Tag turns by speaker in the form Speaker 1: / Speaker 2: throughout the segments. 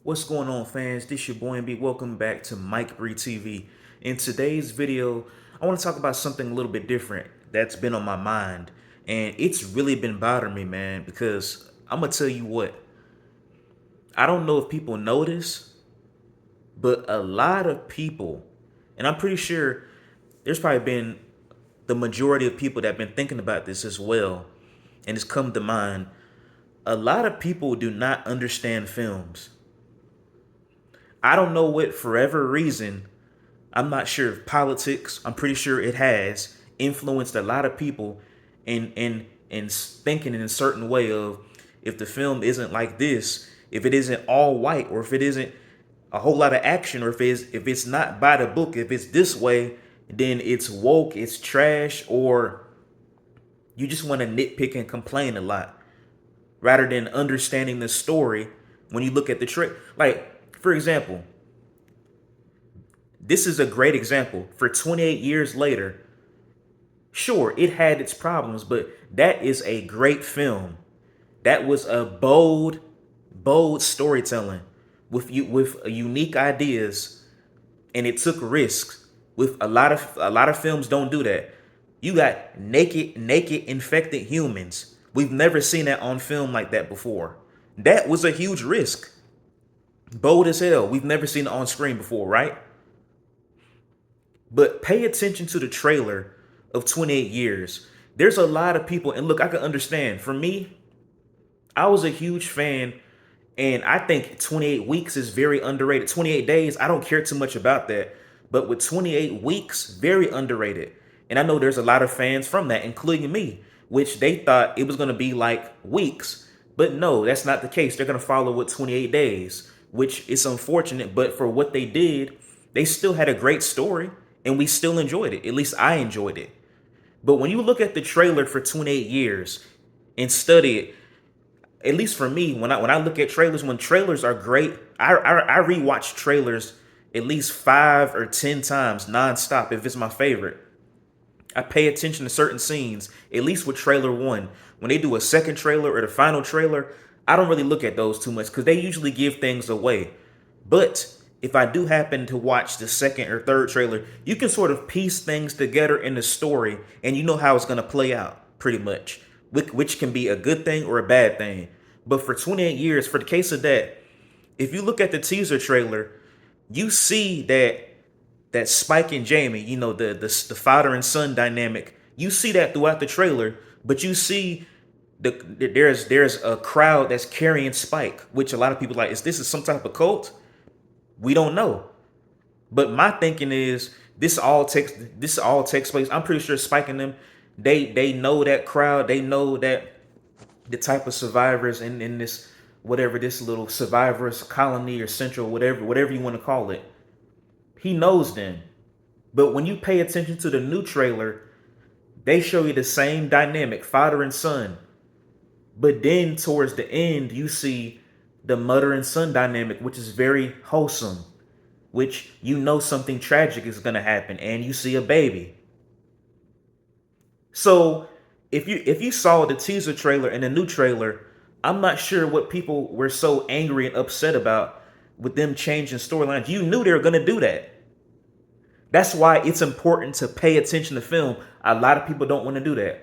Speaker 1: What's going on, fans? This your boy MB. Welcome back to Mike Bree TV. In today's video, I want to talk about something a little bit different that's been on my mind, and it's really been bothering me, man. Because I'm gonna tell you what, I don't know if people notice, but a lot of people, and I'm pretty sure there's probably been the majority of people that have been thinking about this as well, and it's come to mind. A lot of people do not understand films. I don't know what forever reason. I'm not sure if politics, I'm pretty sure it has influenced a lot of people in thinking in a certain way of, if the film isn't like this, if it isn't all white, or if it isn't a whole lot of action, or if it's not by the book, if it's this way, then it's woke, it's trash, or you just want to nitpick and complain a lot rather than understanding the story. When you look at the trick, like, for example, this is a great example. For 28 years later, sure, it had its problems, but that is a great film. That was a bold storytelling with unique ideas, and it took risks. With a lot of films don't do that. You got naked infected humans. We've never seen that on film like that before. That was a huge risk. Bold as hell. We've never seen it on screen before, right? But pay attention to the trailer of 28 years. There's a lot of people, and look, I can understand. For me, I was a huge fan, and I think 28 weeks is very underrated. 28 days, I don't care too much about that. But with 28 weeks, very underrated. And I know there's a lot of fans from that, including me, which they thought it was going to be like weeks. But no, that's not the case. They're going to follow with 28 days, which is unfortunate. But for what they did, they still had a great story, and we still enjoyed it. At least I enjoyed it. But when you look at the trailer for 28 years and study it, at least for me, when I look at trailers, when trailers are great, I rewatch trailers at least 5 or 10 times nonstop if it's my favorite. I pay attention to certain scenes, at least with trailer one. When they do a second trailer or the final trailer, I don't really look at those too much because they usually give things away. But if I do happen to watch the second or third trailer, you can sort of piece things together in the story, and you know how it's going to play out pretty much, which can be a good thing or a bad thing. But for 28 years, for the case of that, if you look at the teaser trailer, you see that Spike and Jamie, the father and son dynamic, you see that throughout the trailer, but you see there's a crowd that's carrying Spike, which a lot of people like, is this some type of cult? We don't know. But my thinking is this all takes place. I'm pretty sure Spike and them, they know that crowd, they know that the type of survivors in this, whatever, this little survivors colony or central, whatever you want to call it. He knows them. But when you pay attention to the new trailer, they show you the same dynamic, father and son. But then towards the end, you see the mother and son dynamic, which is very wholesome, which you know something tragic is going to happen, and you see a baby. So if you saw the teaser trailer and the new trailer, I'm not sure what people were so angry and upset about with them changing storylines. You knew they were going to do that. That's why it's important to pay attention to film. A lot of people don't want to do that.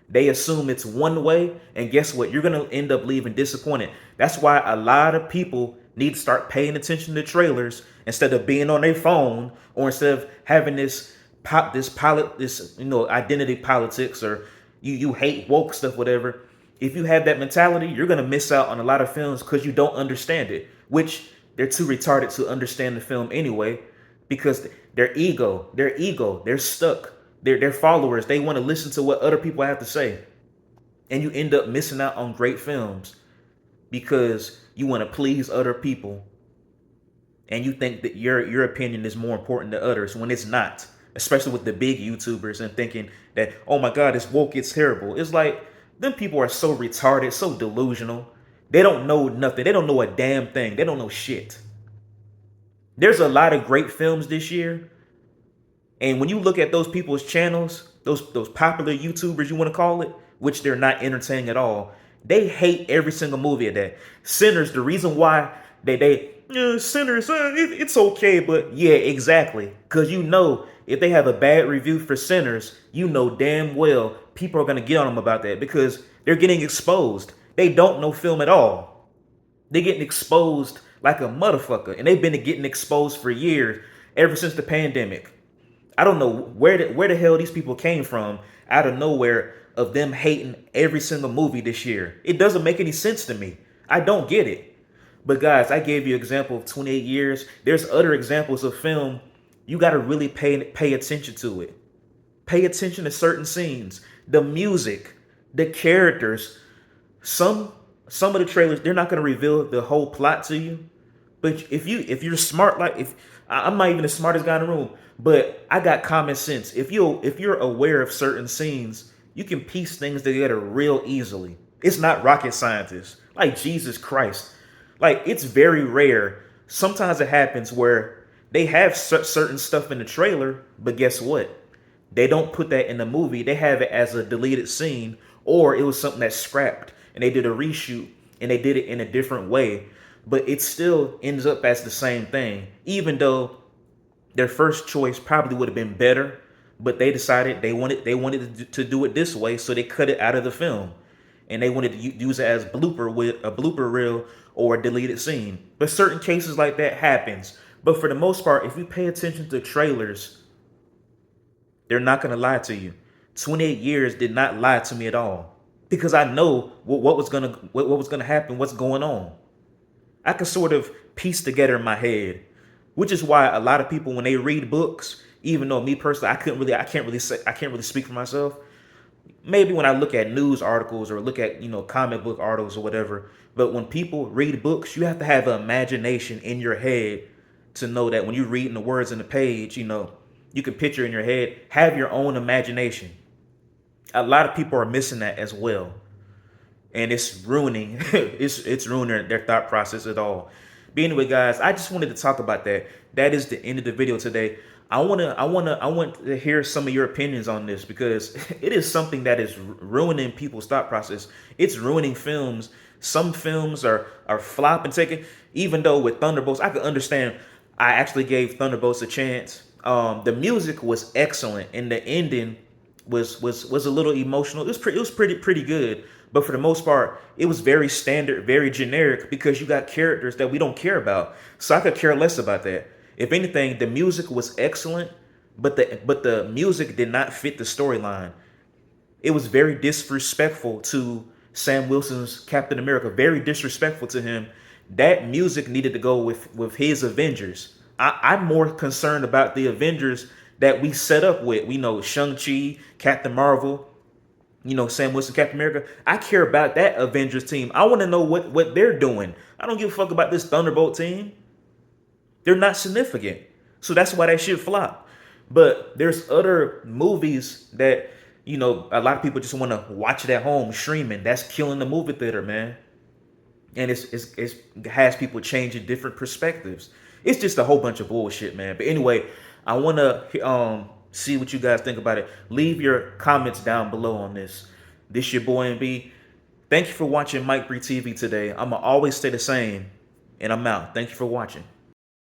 Speaker 1: They assume it's one way, and guess what? You're going to end up leaving disappointed. That's why a lot of people need to start paying attention to trailers instead of being on their phone, or instead of having this identity politics, or you hate woke stuff, whatever. If you have that mentality, you're going to miss out on a lot of films because you don't understand it, which they're too retarded to understand the film anyway, because they're stuck. They're followers. They want to listen to what other people have to say. And you end up missing out on great films because you want to please other people. And you think that your opinion is more important than others when it's not. Especially with the big YouTubers, and thinking that, oh my God, it's woke, it's terrible. It's like, them people are so retarded, so delusional. They don't know nothing. They don't know a damn thing. They don't know shit. There's a lot of great films this year. And when you look at those people's channels, those popular YouTubers, you want to call it, which they're not entertaining at all, they hate every single movie of that. Sinners, the reason why they Sinners, it's okay, but yeah, exactly. Because you know, if they have a bad review for Sinners, you know damn well people are going to get on them about that because they're getting exposed. They don't know film at all. They're getting exposed like a motherfucker, and they've been getting exposed for years, ever since the pandemic. I don't know where the hell these people came from out of nowhere of them hating every single movie this year. It doesn't make any sense to me. I don't get it. But guys, I gave you an example of 28 years. There's other examples of film. You got to really pay attention to it. Pay attention to certain scenes, the music, the characters. Some some of the trailers, they're not going to reveal the whole plot to you. But if you're smart, like if I'm not even the smartest guy in the room, but I got common sense. If you're aware of certain scenes, you can piece things together real easily. It's not rocket scientists. Like Jesus Christ. Like it's very rare. Sometimes it happens where they have certain stuff in the trailer, but guess what? They don't put that in the movie. They have it as a deleted scene, or it was something that's scrapped and they did a reshoot and they did it in a different way. But it still ends up as the same thing, even though their first choice probably would have been better, but they decided they wanted to do it this way, so they cut it out of the film, and they wanted to use it as blooper with a blooper reel or a deleted scene. But certain cases like that happens. But for the most part, if you pay attention to trailers, they're not gonna lie to you. 28 years did not lie to me at all because I know what was gonna happen, what's going on. I can sort of piece together in my head, which is why a lot of people when they read books, even though me personally, I can't really speak for myself. Maybe when I look at news articles or look at comic book articles or whatever, but when people read books, you have to have an imagination in your head to know that when you're reading the words in the page, you can picture in your head, have your own imagination. A lot of people are missing that as well, and it's ruining it's ruining their thought process at all. But anyway, guys, I just wanted to talk about that. That is the end of the video today. I want to hear some of your opinions on this because it is something that is ruining people's thought process. It's ruining films. Some films are flopping, taking. Even though with Thunderbolts, I could understand. I actually gave Thunderbolts a chance. The music was excellent, and the ending was a little emotional. It was pretty good, but for the most part, it was very standard, very generic because you got characters that we don't care about. So I could care less about that. If anything, the music was excellent, but the music did not fit the storyline. It was very disrespectful to Sam Wilson's Captain America. Very disrespectful to him. That music needed to go with his Avengers. I'm more concerned about the Avengers that we set up with. We know Shang-Chi, Captain Marvel, Sam Wilson, Captain America. I care about that Avengers team. I want to know what they're doing. I don't give a fuck about this Thunderbolt team. They're not significant. So that's why that shit flop. But there's other movies that, a lot of people just want to watch it at home streaming. That's killing the movie theater, man. And it has people changing different perspectives. It's just a whole bunch of bullshit, man. But anyway, I want to see what you guys think about it. Leave your comments down below on this. This your boy MB. Thank you for watching Mike Bree TV today. I'ma always stay the same, and I'm out. Thank you for watching.